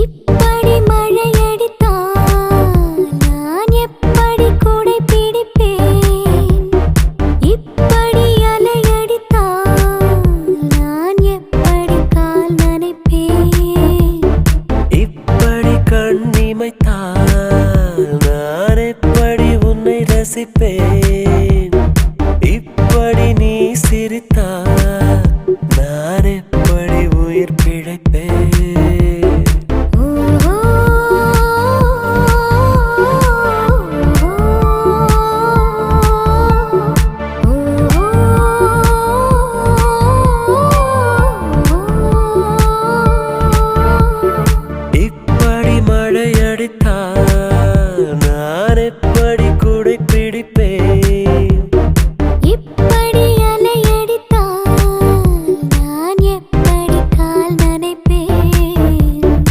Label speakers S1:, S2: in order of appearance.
S1: இப்படி மழையடித்தால் நான் எப்படி கூடை பிடிப்பேன்? இப்படி அலையடித்தால் நான் எப்படி கால் நனைப்பேன்?
S2: இப்படி கண்ணிமைத்தால் நான் எப்படி உன்னை ரசிப்பேன்?